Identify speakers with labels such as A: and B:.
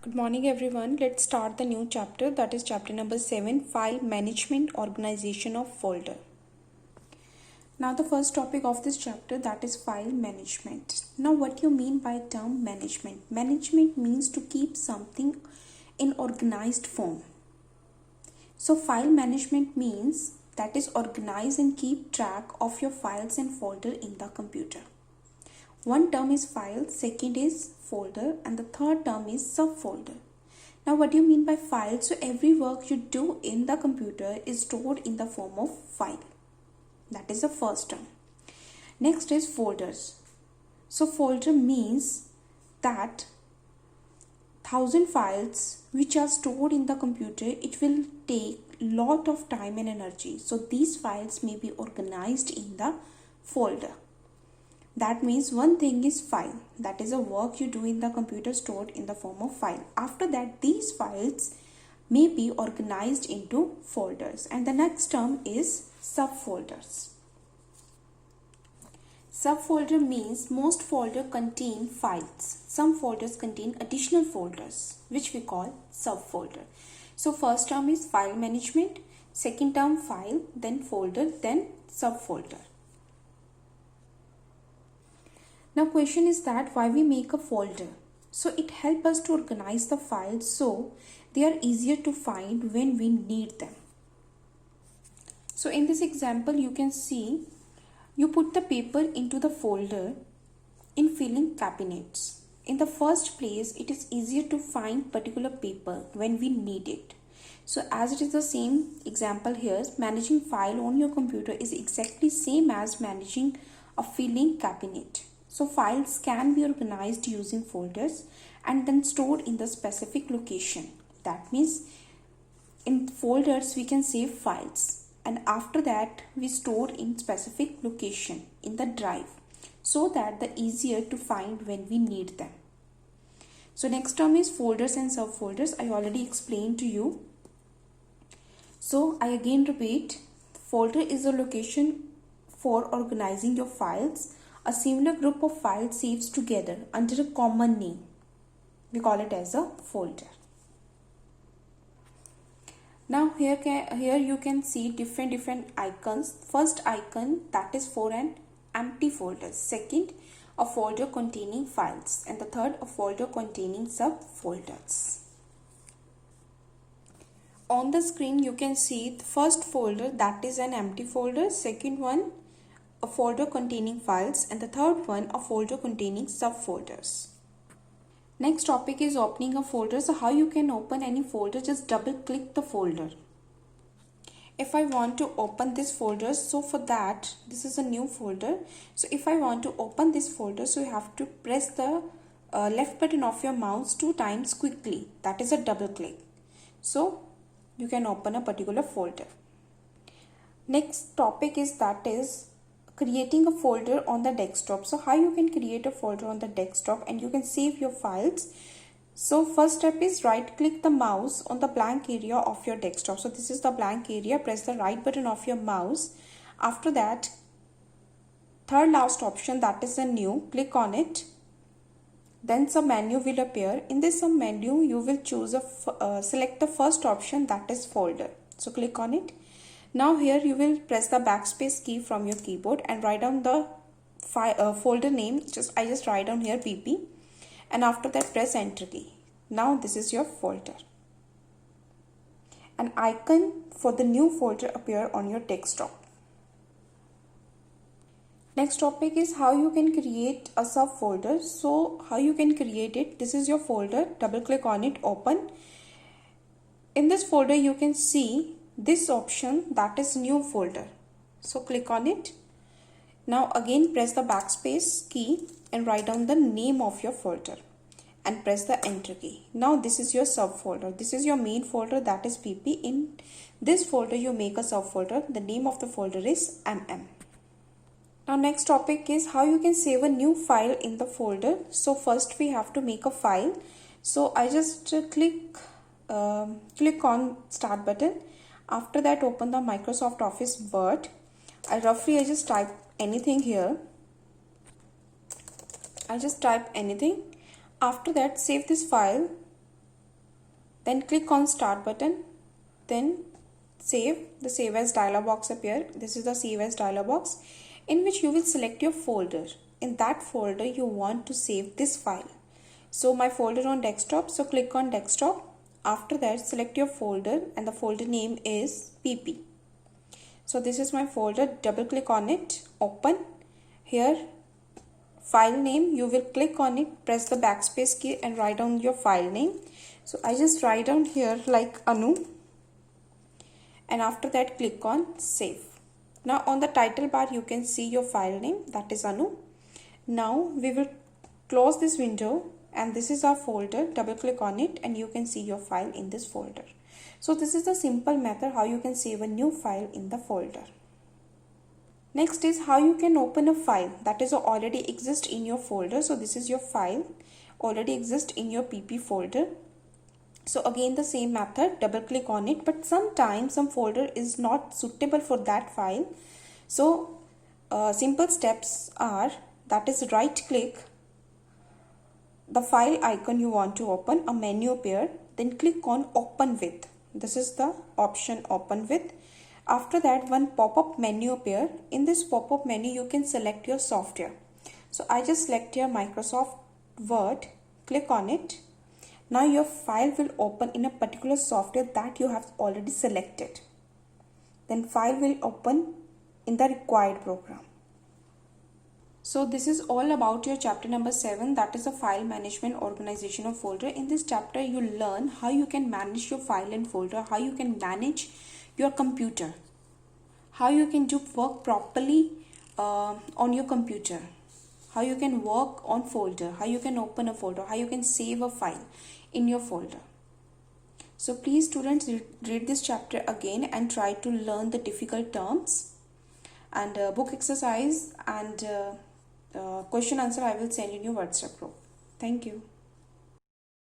A: Good morning everyone. Let's start the new chapter, that is chapter number 7, File Management, Organization of Folder. Now the first topic of this chapter, that is file management. Now what you mean by term management? Management means to keep something in organized form. So file management means that is organize and keep track of your files and folder in the computer. One term is file, second is folder, and the third term is subfolder. Now what do you mean by file? So every work you do in the computer is stored in the form of file. That is the first term. Next is folders. So folder means that 1000 files which are stored in the computer, it will take lot of time and energy. So these files may be organized in the folder. That means one thing is file, that is a work you do in the computer stored in the form of file. After that, these files may be organized into folders, and the next term is subfolders. Subfolder means most folder contain files. Some folders contain additional folders which we call subfolder. So first term is file management, second term file, then folder, then subfolder. Now question is that why we make a folder? So it helps us to organize the files so they are easier to find when we need them. So in this example you can see you put the paper into the folder in filing cabinets. In the first place, it is easier to find particular paper when we need it. So as it is the same example here, managing file on your computer is exactly same as managing a filing cabinet. So files can be organized using folders and then stored in the specific location. That means in folders we can save files, and after that we store in specific location in the drive so that the easier to find when we need them. So next term is folders and subfolders. I already explained to you. So I again repeat, folder is a location for organizing your files. A similar group of files saves together under a common name. We call it as a folder. Now here you can see different icons. First icon, that is for an empty folder. Second, a folder containing files. And the third, a folder containing subfolders. On the screen you can see the first folder, that is an empty folder. Second one, a folder containing files, and the third one, a folder containing subfolders. Next topic is opening a folder. So how you can open any folder? Just double click the folder. If I want to open this folder, so for that, this is a new folder. So if I want to open this folder, so you have to press the left button of your mouse 2 times quickly. That is a double click. So you can open a particular folder. Next topic is that is creating a folder on the desktop. So how you can create a folder on the desktop and you can save your files. So first step is right click the mouse on the blank area of your desktop. So this is the blank area. Press the right button of your mouse. After that, third last option, that is a new, click on it. Then some menu will appear. In this some menu you will choose select the first option, that is folder. So click on it. Now here you will press the backspace key from your keyboard and write down the folder name. I just write down here PP, and after that press enter key. Now this is your folder. An icon for the new folder appear on your desktop. Next topic is how you can create a subfolder. So how you can create it? This is your folder. Double click on it, open. In this folder you can see this option, that is new folder. So click on it. Now again press the backspace key and write down the name of your folder and press the enter key. Now this is your subfolder. This is your main folder, that is PP. In this folder you make a subfolder. The name of the folder is MM. Now next topic is how you can save a new file in the folder. So first we have to make a file. So I just click on start button. After that open the Microsoft Office Word. I just type anything here. I just type anything. After that save this file Then click on start button. Then save. The save as dialog box appear. This is the save as dialog box in which you will select your folder. In that folder you want to save this file. So my folder on desktop, so click on desktop. After that select your folder and the folder name is pp. So this is my folder, double click on it, open. Here file name, you will click on it, press the backspace key and write down your file name. So I just write down here like Anu, and after that click on save. Now on the title bar you can see your file name, that is Anu. Now we will close this window and this is our folder, double click on it and you can see your file in this folder. So this is the simple method how you can save a new file in the folder. Next is how you can open a file that is already exist in your folder. So this is your file already exist in your pp folder. So again the same method, double click on it, but sometimes some folder is not suitable for that file. So simple steps are, that is right click the file icon you want to open, a menu appear, then click on open with. This is the option open with. After that one pop-up menu appear. In this pop-up menu you can select your software. So I just select here Microsoft Word, click on it. Now your file will open in a particular software that you have already selected. Then file will open in the required program. So this is all about your chapter number 7, that is a file management organization of folder. In this chapter you learn how you can manage your file and folder, how you can manage your computer, how you can do work properly on your computer, how you can work on folder, how you can open a folder, how you can save a file in your folder. So please students read this chapter again and try to learn the difficult terms and book exercise and question answer I will send in your WhatsApp group. Thank you.